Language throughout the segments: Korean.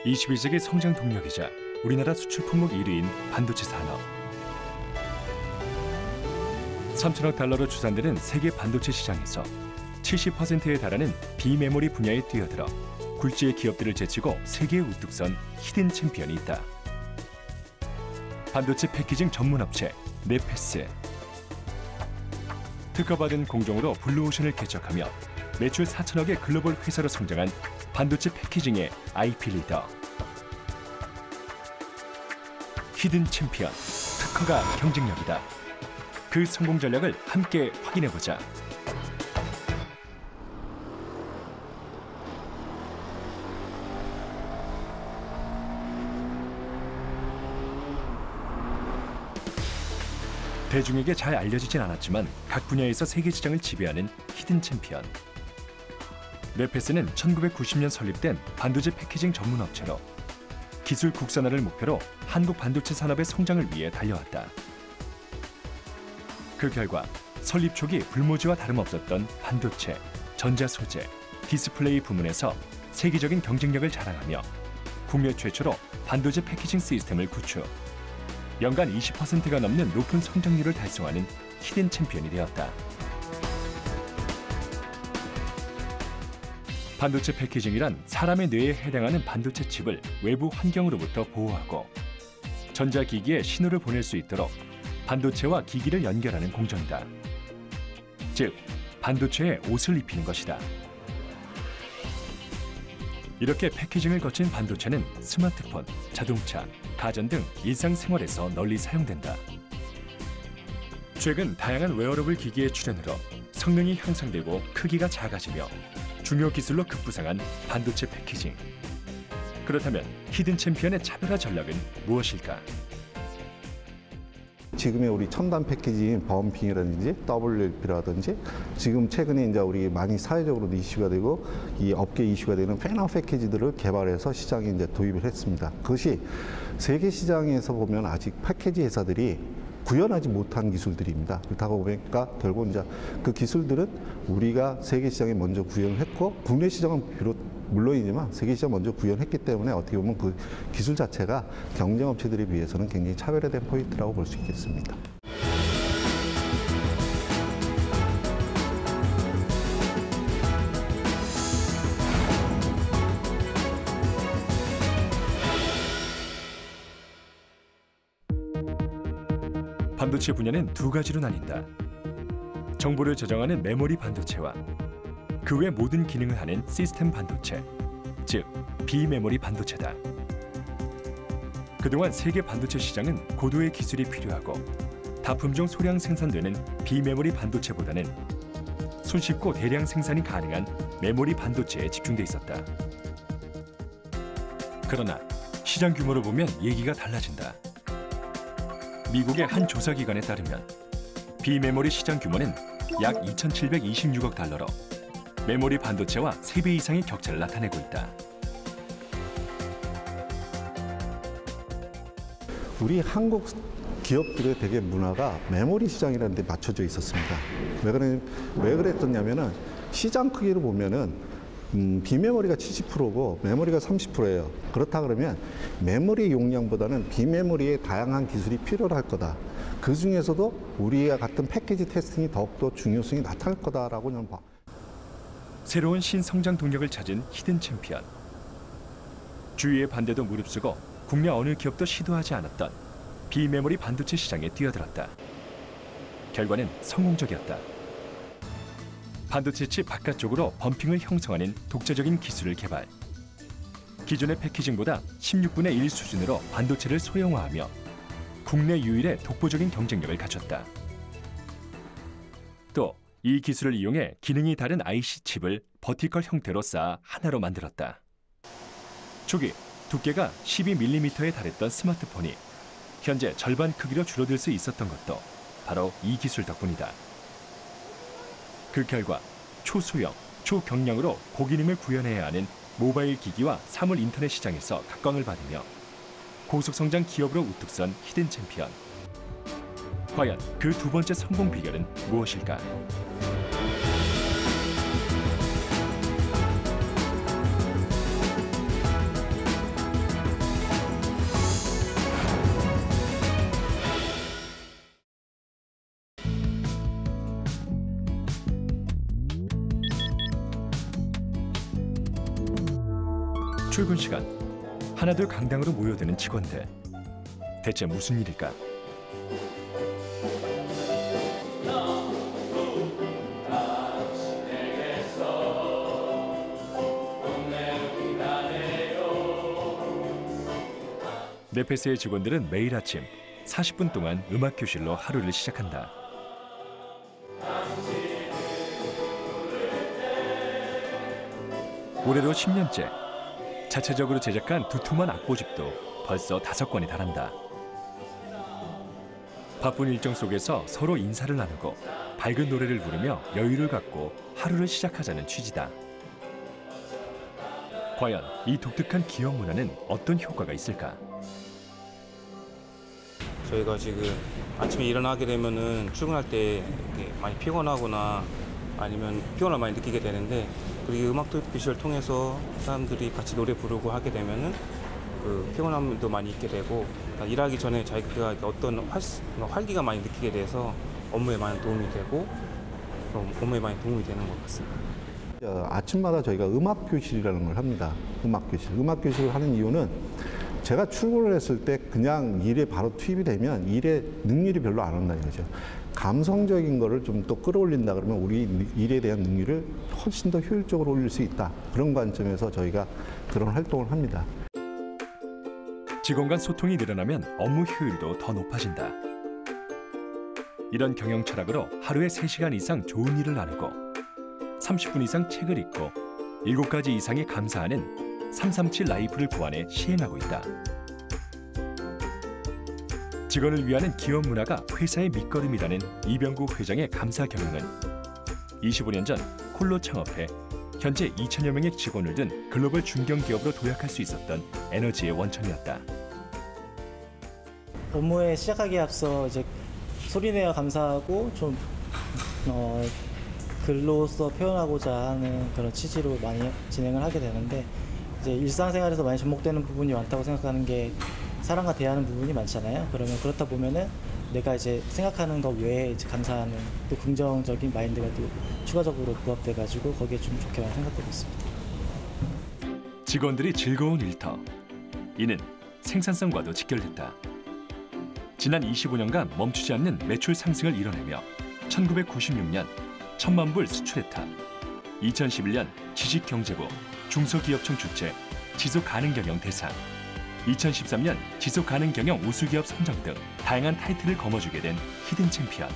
21세기 성장 동력이자 우리나라 수출 품목 1위인 반도체 산업. 3천억 달러로 추산되는 세계 반도체 시장에서 70%에 달하는 비메모리 분야에 뛰어들어 굴지의 기업들을 제치고 세계에 우뚝 선 히든 챔피언이 있다. 반도체 패키징 전문 업체 네페스. 특허받은 공정으로 블루오션을 개척하며 매출 4천억의 글로벌 회사로 성장한 반도체 패키징의 IP 리더. 히든 챔피언, 특허가 경쟁력이다. 그 성공 전략을 함께 확인해보자. 대중에게 잘 알려지진 않았지만 각 분야에서 세계 시장을 지배하는 히든 챔피언. 네페스는 1990년 설립된 반도체 패키징 전문 업체로 기술 국산화를 목표로 한국 반도체 산업의 성장을 위해 달려왔다. 그 결과 설립 초기 불모지와 다름없었던 반도체, 전자소재, 디스플레이 부문에서 세계적인 경쟁력을 자랑하며 국내 최초로 반도체 패키징 시스템을 구축. 연간 20%가 넘는 높은 성장률을 달성하는 히든 챔피언이 되었다. 반도체 패키징이란 사람의 뇌에 해당하는 반도체 칩을 외부 환경으로부터 보호하고 전자기기에 신호를 보낼 수 있도록 반도체와 기기를 연결하는 공정이다. 즉, 반도체에 옷을 입히는 것이다. 이렇게 패키징을 거친 반도체는 스마트폰, 자동차, 가전 등 일상생활에서 널리 사용된다. 최근 다양한 웨어러블 기기의 출현으로 성능이 향상되고 크기가 작아지며 중요 기술로 급부상한 반도체 패키징. 그렇다면 히든 챔피언의 차별화 전략은 무엇일까? 지금의 우리 첨단 패키징 범핑이라든지 WLP라든지 지금 최근에 이제 우리 많이 사회적으로도 이슈가 되고 이 업계 이슈가 되는 팬아웃 패키지들을 개발해서 시장에 이제 도입을 했습니다. 그것이 세계 시장에서 보면 아직 패키지 회사들이 구현하지 못한 기술들입니다. 그렇다고 보니까 결국 이제 그 기술들은 우리가 세계 시장에 먼저 구현을 했고 국내 시장은 물론이지만 세계 시장 먼저 구현했기 때문에 어떻게 보면 그 기술 자체가 경쟁 업체들에 비해서는 굉장히 차별화된 포인트라고 볼 수 있겠습니다. 반도체 분야는 두 가지로 나뉜다. 정보를 저장하는 메모리 반도체와 그 외 모든 기능을 하는 시스템 반도체, 즉 비메모리 반도체다. 그동안 세계 반도체 시장은 고도의 기술이 필요하고 다품종 소량 생산되는 비메모리 반도체보다는 손쉽고 대량 생산이 가능한 메모리 반도체에 집중돼 있었다. 그러나 시장 규모로 보면 얘기가 달라진다. 미국의 한 조사기관에 따르면 비메모리 시장 규모는 약 2,726억 달러로 메모리 반도체와 3배 이상의 격차를 나타내고 있다. 우리 한국 기업들의 되게 문화가 메모리 시장이라는 데 맞춰져 있었습니다. 왜 그랬었냐면은 시장 크기를 보면은 비메모리가 70%고 메모리가 30%예요. 그렇다 그러면 메모리 용량보다는 비메모리의 다양한 기술이 필요할 거다. 그 중에서도 우리와 같은 패키지 테스팅이 더욱더 중요성이 나타날 거다라고 저는 봐. 새로운 신성장 동력을 찾은 히든 챔피언. 주위의 반대도 무릅쓰고 국내 어느 기업도 시도하지 않았던 비메모리 반도체 시장에 뛰어들었다. 결과는 성공적이었다. 반도체 칩 바깥쪽으로 범핑을 형성하는 독자적인 기술을 개발. 기존의 패키징보다 16분의 1 수준으로 반도체를 소형화하며 국내 유일의 독보적인 경쟁력을 갖췄다. 또 이 기술을 이용해 기능이 다른 IC 칩을 버티컬 형태로 쌓아 하나로 만들었다. 초기 두께가 12mm에 달했던 스마트폰이 현재 절반 크기로 줄어들 수 있었던 것도 바로 이 기술 덕분이다. 그 결과 초소형, 초경량으로 고기능을 구현해야 하는 모바일 기기와 사물 인터넷 시장에서 각광을 받으며 고속성장 기업으로 우뚝 선 히든 챔피언. 과연 그 두 번째 성공 비결은 무엇일까? 출근 시간, 하나둘 강당으로 모여드는 직원들. 대체 무슨 일일까? 네페스의 직원들은 매일 아침 40분 동안 음악 교실로 하루를 시작한다. 올해로 10년째. 자체적으로 제작한 두툼한 악보집도 벌써 5권이 달한다. 바쁜 일정 속에서 서로 인사를 나누고 밝은 노래를 부르며 여유를 갖고 하루를 시작하자는 취지다. 과연 이 독특한 기업 문화는 어떤 효과가 있을까? 저희가 지금 아침에 일어나게 되면은 출근할 때 이렇게 많이 피곤하거나 아니면 피곤을 많이 느끼게 되는데, 그리고 이 음악 교실을 통해서 사람들이 같이 노래 부르고 하게 되면은 그 피곤함도 많이 있게 되고, 일하기 전에 자기가 어떤 활기가 많이 느끼게 돼서 업무에 많이 도움이 되고 업무에 많이 도움이 되는 것 같습니다. 아침마다 저희가 음악 교실이라는 걸 합니다. 음악 교실. 음악 교실을 하는 이유는 제가 출근을 했을 때 그냥 일에 바로 투입이 되면 일에 능률이 별로 안 온다는 거죠. 감성적인 거를 좀 또 끌어올린다 그러면 우리 일에 대한 능률을 훨씬 더 효율적으로 올릴 수 있다. 그런 관점에서 저희가 그런 활동을 합니다. 직원 간 소통이 늘어나면 업무 효율도 더 높아진다. 이런 경영 철학으로 하루에 3시간 이상 좋은 일을 나누고 30분 이상 책을 읽고 7가지 이상의 감사하는 337 라이프를 고안해 시행하고 있다. 직원을 위하는 기업 문화가 회사의 밑거름이라는 이병국 회장의 감사 경영은 25년 전 콜로 창업해 현재 2천여 명의 직원을 둔 글로벌 중견기업으로 도약할 수 있었던 에너지의 원천이었다. 업무에 시작하기에 앞서 이제 소리내어 감사하고 좀 글로써 표현하고자 하는 그런 취지로 많이 진행을 하게 되는데, 이제 일상생활에서 많이 접목되는 부분이 많다고 생각하는 게 사람과 대하는 부분이 많잖아요. 그러면 그렇다 보면은 내가 이제 생각하는 것 외에 이제 감사하는 또 긍정적인 마인드가 또 추가적으로 부합돼가지고 거기에 좀 좋게 많이 생각되고 있습니다. 직원들이 즐거운 일터. 이는 생산성과도 직결됐다. 지난 25년간 멈추지 않는 매출 상승을 이뤄내며 1996년 1,000만 불 수출했다. 2011년 지식경제부 중소기업청 주최 지속가능경영 대상, 2013년 지속가능경영 우수기업 선정 등 다양한 타이틀을 거머쥐게 된 히든챔피언.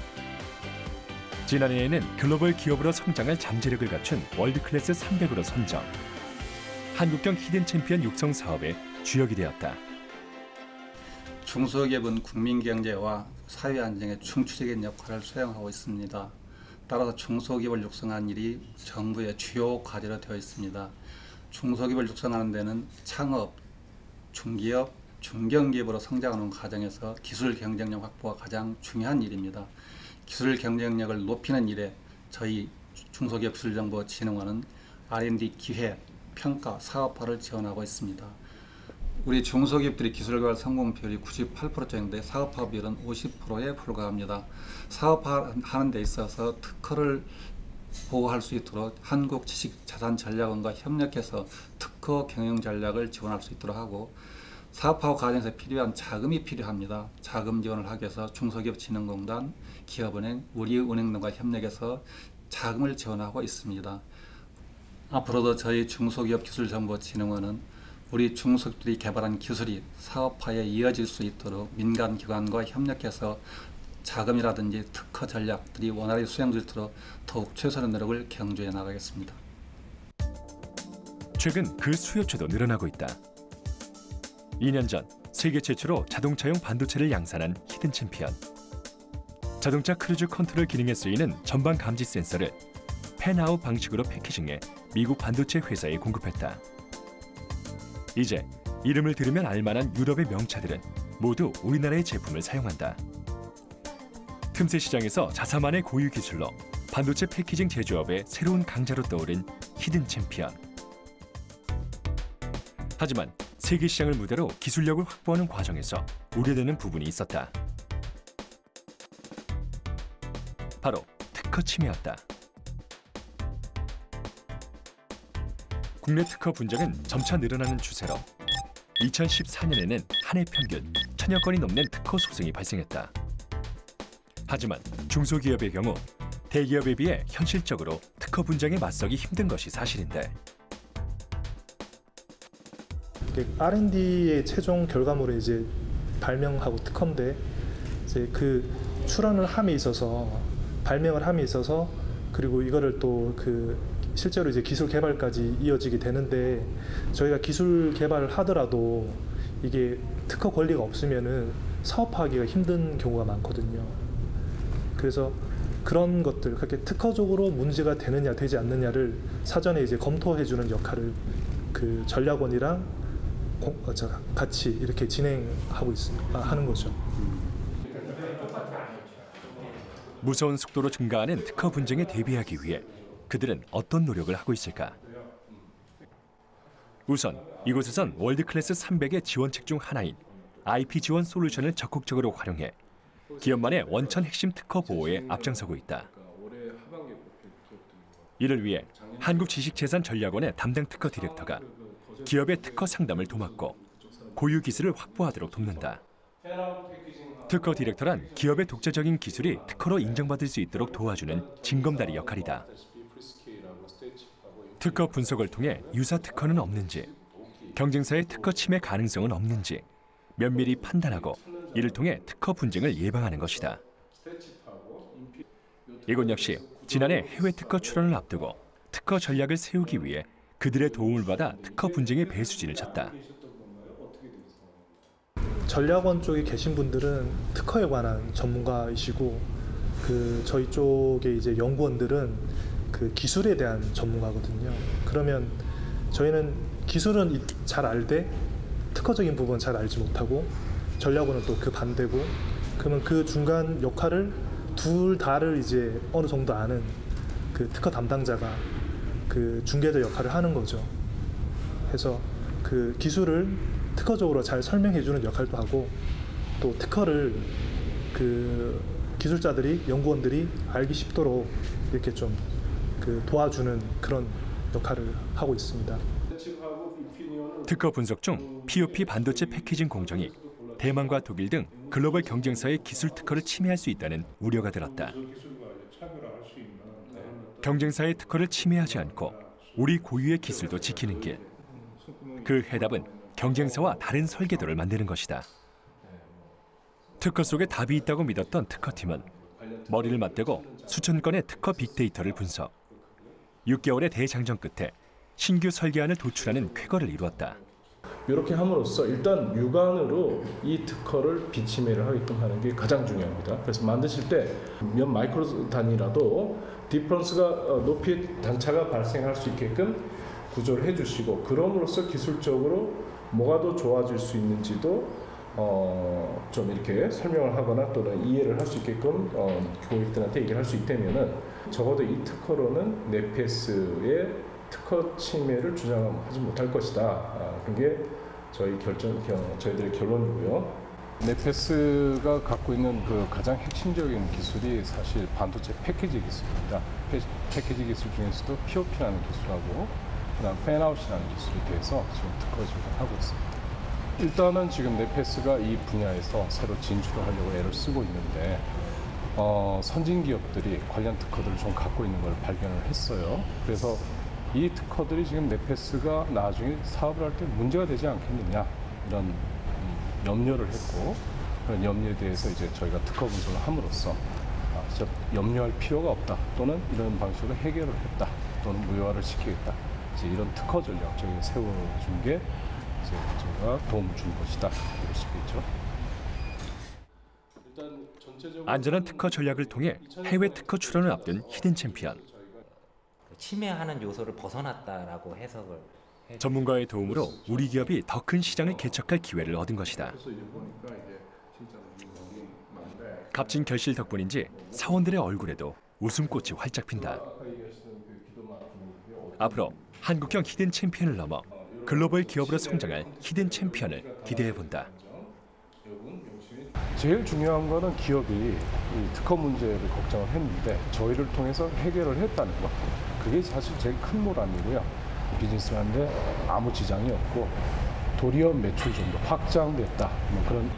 지난해에는 글로벌 기업으로 성장할 잠재력을 갖춘 월드클래스 300으로 선정. 한국형 히든챔피언 육성 사업의 주역이 되었다. 중소기업은 국민경제와 사회 안정에 중추적인 역할을 수행하고 있습니다. 따라서 중소기업을 육성하는 일이 정부의 주요 과제로 되어 있습니다. 중소기업을 육성하는 데는 창업, 중기업, 중견기업으로 성장하는 과정에서 기술 경쟁력 확보가 가장 중요한 일입니다. 기술 경쟁력을 높이는 일에 저희 중소기업기술정보진흥원은 R&D 기획, 평가, 사업화를 지원하고 있습니다. 우리 중소기업들이 기술개발 성공 비율이 98% 정도에 사업화 비율은 50%에 불과합니다. 사업화하는 데 있어서 특허를 보호할 수 있도록 한국지식자산전략원과 협력해서 특허 경영 전략을 지원할 수 있도록 하고, 사업화 과정에서 필요한 자금이 필요합니다. 자금 지원을 하기 위해서 중소기업진흥공단, 기업은행, 우리은행 등과 협력해서 자금을 지원하고 있습니다. 앞으로도 저희 중소기업기술정보진흥원은 우리 중소기업들이 개발한 기술이 사업화에 이어질 수 있도록 민간기관과 협력해서 자금이라든지 특허 전략들이 원활히 수행될 수 있도록 더욱 최선의 노력을 경주해 나가겠습니다. 최근 그 수요처도 늘어나고 있다. 2년 전 세계 최초로 자동차용 반도체를 양산한 히든챔피언. 자동차 크루즈 컨트롤 기능에 쓰이는 전방 감지 센서를 펜아웃 방식으로 패키징해 미국 반도체 회사에 공급했다. 이제 이름을 들으면 알만한 유럽의 명차들은 모두 우리나라의 제품을 사용한다. 틈새 시장에서 자사만의 고유 기술로 반도체 패키징 제조업의 새로운 강자로 떠오른 히든챔피언. 하지만 세계 시장을 무대로 기술력을 확보하는 과정에서 우려되는 부분이 있었다. 바로 특허 침해였다. 국내 특허 분쟁은 점차 늘어나는 추세로 2014년에는 한 해 평균 1000여 건이 넘는 특허 소송이 발생했다. 하지만 중소기업의 경우 대기업에 비해 현실적으로 특허 분쟁에 맞서기 힘든 것이 사실인데 R&D의 최종 결과물을 이제 발명하고 특허인데 이제 그 출원을 함에 있어서 발명을 함에 있어서 그리고 이거를 또 그 실제로 이제 기술 개발까지 이어지게 되는데 저희가 기술 개발을 하더라도 이게 특허 권리가 없으면은 사업화하기가 힘든 경우가 많거든요. 그래서 그런 것들 그렇게 특허적으로 문제가 되느냐 되지 않느냐를 사전에 이제 검토해주는 역할을 그 전략원이랑 같이 이렇게 진행하고 하는 거죠. 무서운 속도로 증가하는 특허 분쟁에 대비하기 위해 그들은 어떤 노력을 하고 있을까? 우선 이곳에선 월드클래스 300의 지원책 중 하나인 IP 지원 솔루션을 적극적으로 활용해 기업만의 원천 핵심 특허 보호에 앞장서고 있다. 이를 위해 한국지식재산전략원의 담당 특허 디렉터가 기업의 특허 상담을 도맡고 고유 기술을 확보하도록 돕는다. 특허 디렉터란 기업의 독자적인 기술이 특허로 인정받을 수 있도록 도와주는 징검다리 역할이다. 특허 분석을 통해 유사 특허는 없는지, 경쟁사의 특허 침해 가능성은 없는지 면밀히 판단하고 이를 통해 특허 분쟁을 예방하는 것이다. 이곳 역시 지난해 해외 특허 출원을 앞두고 특허 전략을 세우기 위해 그들의 도움을 받아 특허 분쟁의 배수진을 쳤다. 전략원 쪽에 계신 분들은 특허에 관한 전문가이시고 그 저희 쪽에 이제 연구원들은 그 기술에 대한 전문가거든요. 그러면 저희는 기술은 잘 알되 특허적인 부분은 잘 알지 못하고 전략원은 또 그 반대고 그러면 그 중간 역할을 둘 다를 이제 어느 정도 아는 그 특허 담당자가 그 중개자 역할을 하는 거죠. 그래서 그 기술을 특허적으로 잘 설명해주는 역할도 하고 또 특허를 그 기술자들이 연구원들이 알기 쉽도록 이렇게 좀 그 도와주는 그런 역할을 하고 있습니다. 특허 분석 중 POP 반도체 패키징 공정이 대만과 독일 등 글로벌 경쟁사의 기술 특허를 침해할 수 있다는 우려가 들었다. 경쟁사의 특허를 침해하지 않고 우리 고유의 기술도 지키는 길. 그 해답은 경쟁사와 다른 설계도를 만드는 것이다. 특허 속에 답이 있다고 믿었던 특허팀은 머리를 맞대고 수천 건의 특허 빅데이터를 분석. 6개월의 대장정 끝에 신규 설계안을 도출하는 쾌거를 이루었다. 이렇게 함으로써 일단 육안으로 이 특허를 비침해를 하게끔 하는 게 가장 중요합니다. 그래서 만드실 때 몇 마이크로 단위라도 디퍼런스가 높이 단차가 발생할 수 있게끔 구조를 해주시고 그럼으로써 기술적으로 뭐가 더 좋아질 수 있는지도 좀 이렇게 설명을 하거나 또는 이해를 할 수 있게끔 고객들한테 얘기를 할 수 있다면은 적어도 이 특허로는 네페스의 특허 침해를 주장하지 못할 것이다. 그런 게 저희들의 결론이고요. 네페스가 갖고 있는 그 가장 핵심적인 기술이 사실 반도체 패키지 기술입니다. 패키지 기술 중에서도 POP라는 기술하고 그다음 팬아웃이라는 기술에 대해서 지금 특허 지원을 하고 있습니다. 일단은 지금 네페스가 이 분야에서 새로 진출을 하려고 애를 쓰고 있는데 선진 기업들이 관련 특허들을 좀 갖고 있는 걸 발견을 했어요. 그래서 이 특허들이 지금 네페스가 나중에 사업을 할 때 문제가 되지 않겠느냐 이런 염려를 했고 그런 염려에 대해서 이제 저희가 특허 분석을 함으로써 진짜 염려할 필요가 없다 또는 이런 방식으로 해결을 했다 또는 무효화를 시키겠다 이제 이런 특허 전략 저희가 세워준 게 이제 저희가 도움을 준 것이다 이럴 수 있겠죠. 안전한 특허 전략을 통해 해외 특허 출원을 앞둔 히든 챔피언. 침해하는 요소를 벗어났다라고 해석을 전문가의 도움으로 우리 기업이 더 큰 시장을 개척할 기회를 얻은 것이다. 값진 결실 덕분인지 사원들의 얼굴에도 웃음꽃이 활짝 핀다. 앞으로 한국형 히든 챔피언을 넘어 글로벌 기업으로 성장할 히든 챔피언을 기대해본다. 제일 중요한 거는 기업이 이 특허 문제를 걱정을 했는데 저희를 통해서 해결을 했다는 것. 그게 사실 제일 큰 보람이고요. 비즈니스를 하는데 아무 지장이 없고 도리어 매출 좀 더 확장됐다. 뭐 그런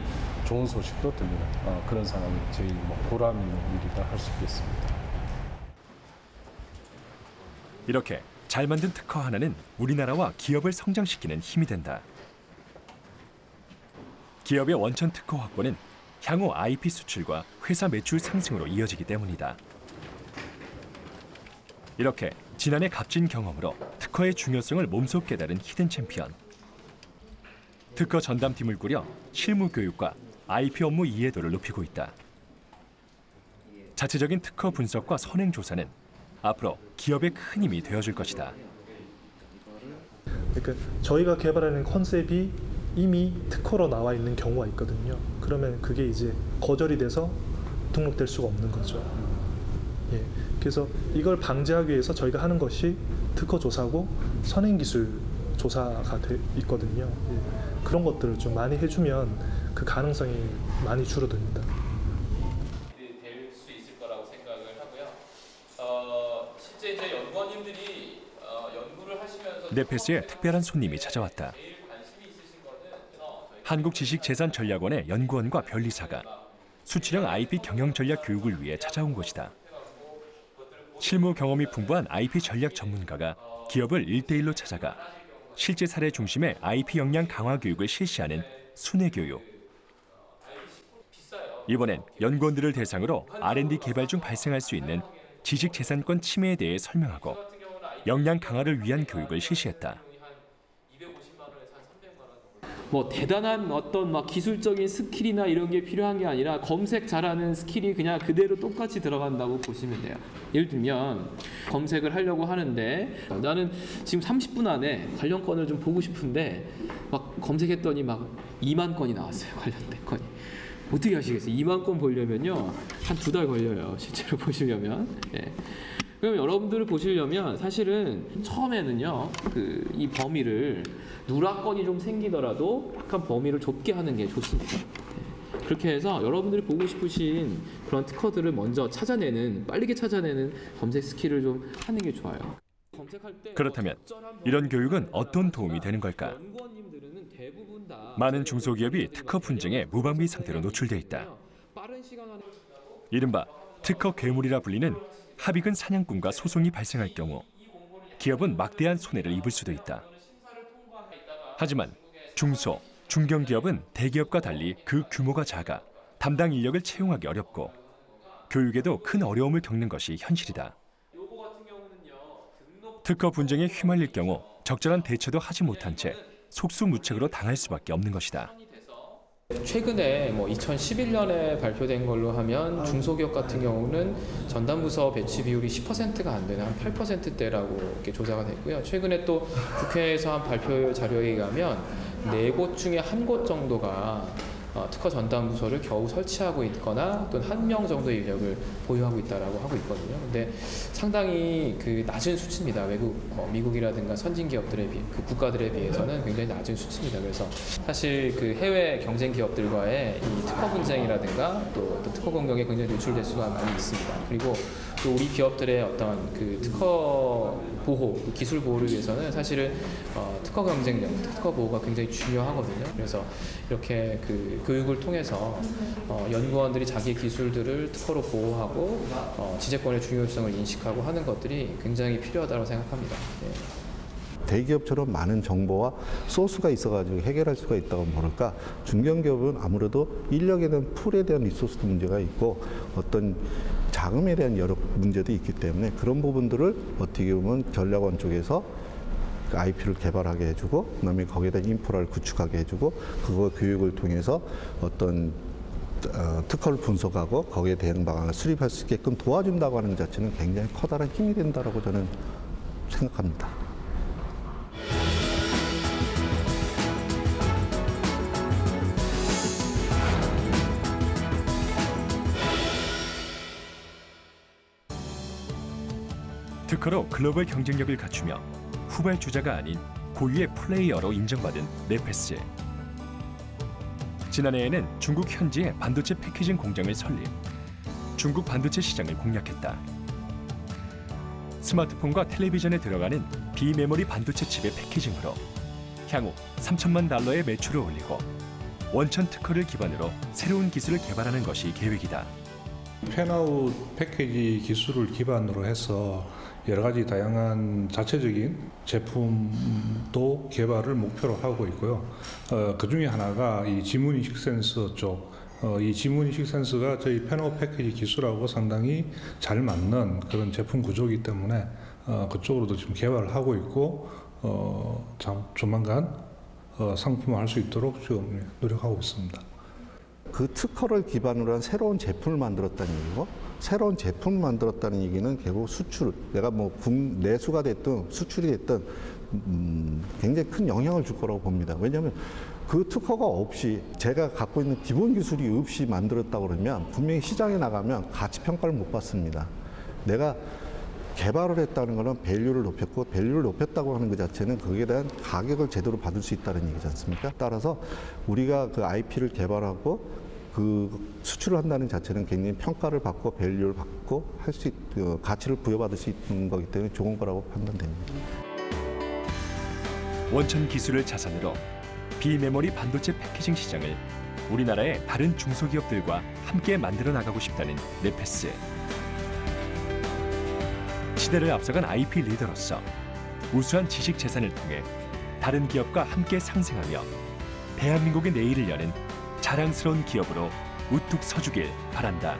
좋은 소식도 들리는 그런 상황이 제일 보람 있는 일이다 할 수 있겠습니다. 이렇게 잘 만든 특허 하나는 우리나라와 기업을 성장시키는 힘이 된다. 기업의 원천 특허 확보는 향후 IP 수출과 회사 매출 상승으로 이어지기 때문이다. 이렇게 지난해 값진 경험으로 특허의 중요성을 몸소 깨달은 히든 챔피언. 특허 전담팀을 꾸려 실무 교육과 IP 업무 이해도를 높이고 있다. 자체적인 특허 분석과 선행 조사는 앞으로 기업의 큰 힘이 되어줄 것이다. 그러니까 저희가 개발하는 컨셉이 이미 특허로 나와 있는 경우가 있거든요. 그러면 그게 이제 거절이 돼서 등록될 수가 없는 거죠. 예. 그래서 이걸 방지하기 위해서 저희가 하는 것이 특허 조사고 선행기술 조사가 있거든요. 예. 그런 것들을 좀 많이 해주면 그 가능성이 많이 줄어듭니다. 될 수 있을 거라고 생각을 하고요. 실제 이제 연구원님들이 연구를 하시면서 네페스에 특별한 손님이 찾아왔다. 한국지식재산전략원의 연구원과 변리사가 수출형 IP 경영 전략 교육을 위해 찾아온 곳이다. 실무 경험이 풍부한 IP 전략 전문가가 기업을 1대1로 찾아가 실제 사례 중심의 IP 역량 강화 교육을 실시하는 순회 교육. 이번엔 연구원들을 대상으로 R&D 개발 중 발생할 수 있는 지식재산권 침해에 대해 설명하고 역량 강화를 위한 교육을 실시했다. 뭐 대단한 어떤 막 기술적인 스킬이나 이런 게 필요한 게 아니라 검색 잘하는 스킬이 그냥 그대로 똑같이 들어간다고 보시면 돼요. 예를 들면 검색을 하려고 하는데 나는 지금 30분 안에 관련 건을 좀 보고 싶은데 막 검색했더니 막 2만 건이 나왔어요. 관련된 건이. 어떻게 하시겠어요? 2만 건 보려면요 한 2달 걸려요. 실제로 보시려면. 예. 그럼 여러분들을 보시려면 사실은 처음에는요 이 범위를 누락건이 좀 생기더라도 약간 범위를 좁게 하는 게 좋습니다. 네. 그렇게 해서 여러분들이 보고 싶으신 그런 특허들을 먼저 찾아내는 빠르게 찾아내는 검색 스킬을 좀 하는 게 좋아요. 그렇다면 이런 교육은 어떤 도움이 되는 걸까? 많은 중소기업이 특허 분쟁에 무방비 상태로 노출돼 있다. 이른바 특허 괴물이라 불리는 합의금 사냥꾼과 소송이 발생할 경우 기업은 막대한 손해를 입을 수도 있다. 하지만 중소, 중견기업은 대기업과 달리 그 규모가 작아 담당 인력을 채용하기 어렵고 교육에도 큰 어려움을 겪는 것이 현실이다. 특허 분쟁에 휘말릴 경우 적절한 대처도 하지 못한 채 속수무책으로 당할 수밖에 없는 것이다. 최근에 2011년에 발표된 걸로 하면 중소기업 같은 경우는 전담부서 배치 비율이 10%가 안 되는 한 8%대라고 이렇게 조사가 됐고요. 최근에 또 국회에서 한 발표 자료에 의하면 4곳 중에 1곳 정도가 특허 전담부서를 겨우 설치하고 있거나 또는 1명 정도의 인력을 보유하고 있다라고 하고 있거든요. 근데 상당히 낮은 수치입니다. 미국이라든가 선진 기업들에 국가들에 비해서는 굉장히 낮은 수치입니다. 그래서 사실 해외 경쟁 기업들과의 이 특허 분쟁이라든가 또 특허 공격에 굉장히 노출될 수가 많이 있습니다. 그리고 또 우리 기업들의 어떤 특허 보호, 기술 보호를 위해서는 사실은 특허 경쟁력, 특허 보호가 굉장히 중요하거든요. 그래서 이렇게 교육을 통해서 연구원들이 자기 기술들을 특허로 보호하고 지재권의 중요성을 인식하고 하는 것들이 굉장히 필요하다고 생각합니다. 네. 대기업처럼 많은 정보와 소스가 있어가지고 해결할 수가 있다고 모를까, 중견기업은 아무래도 인력에 대한 풀에 대한 리소스도 문제가 있고 어떤 자금에 대한 여러 문제도 있기 때문에 그런 부분들을 어떻게 보면 전략원 쪽에서 IP를 개발하게 해주고 그다음에 거기에 대한 인프라를 구축하게 해주고 그거 교육을 통해서 어떤 특허를 분석하고 거기에 대응 방안을 수립할 수 있게끔 도와준다고 하는 것 자체는 굉장히 커다란 힘이 된다고 저는 생각합니다. 특허로 글로벌 경쟁력을 갖추며 후발주자가 아닌 고유의 플레이어로 인정받은 네페스. 지난해에는 중국 현지에 반도체 패키징 공장을 설립, 중국 반도체 시장을 공략했다. 스마트폰과 텔레비전에 들어가는 비메모리 반도체 칩의 패키징으로 향후 3천만 달러의 매출을 올리고 원천 특허를 기반으로 새로운 기술을 개발하는 것이 계획이다. 팬아웃 패키지 기술을 기반으로 해서 여러 가지 다양한 자체적인 제품도 개발을 목표로 하고 있고요. 그 중에 하나가 이 지문인식 센서 쪽. 이 지문인식 센서가 저희 팬아웃 패키지 기술하고 상당히 잘 맞는 그런 제품 구조이기 때문에 그쪽으로도 지금 개발을 하고 있고 조만간 상품화할 수 있도록 지금 노력하고 있습니다. 그 특허를 기반으로 한 새로운 제품을 만들었다는 얘기고, 새로운 제품을 만들었다는 얘기는 결국 수출, 내가 뭐 내수가 됐든 수출이 됐든 굉장히 큰 영향을 줄 거라고 봅니다. 왜냐하면 그 특허가 없이 제가 갖고 있는 기본 기술이 없이 만들었다 그러면 분명히 시장에 나가면 가치 평가를 못 받습니다. 내가 개발을 했다는 것은 밸류를 높였고, 밸류를 높였다고 하는 것 자체는 거기에 대한 가격을 제대로 받을 수 있다는 얘기지 않습니까? 따라서 우리가 그 IP를 개발하고 그 수출을 한다는 자체는 굉장히 평가를 받고 밸류를 받고 할 수 가치를 부여받을 수 있는 거기 때문에 좋은 거라고 판단됩니다. 원천 기술을 자산으로 비메모리 반도체 패키징 시장을 우리나라의 다른 중소기업들과 함께 만들어 나가고 싶다는 네페스. 시대를 앞서간 IP 리더로서 우수한 지식 재산을 통해 다른 기업과 함께 상생하며 대한민국의 내일을 여는 자랑스러운 기업으로 우뚝 서주길 바란다.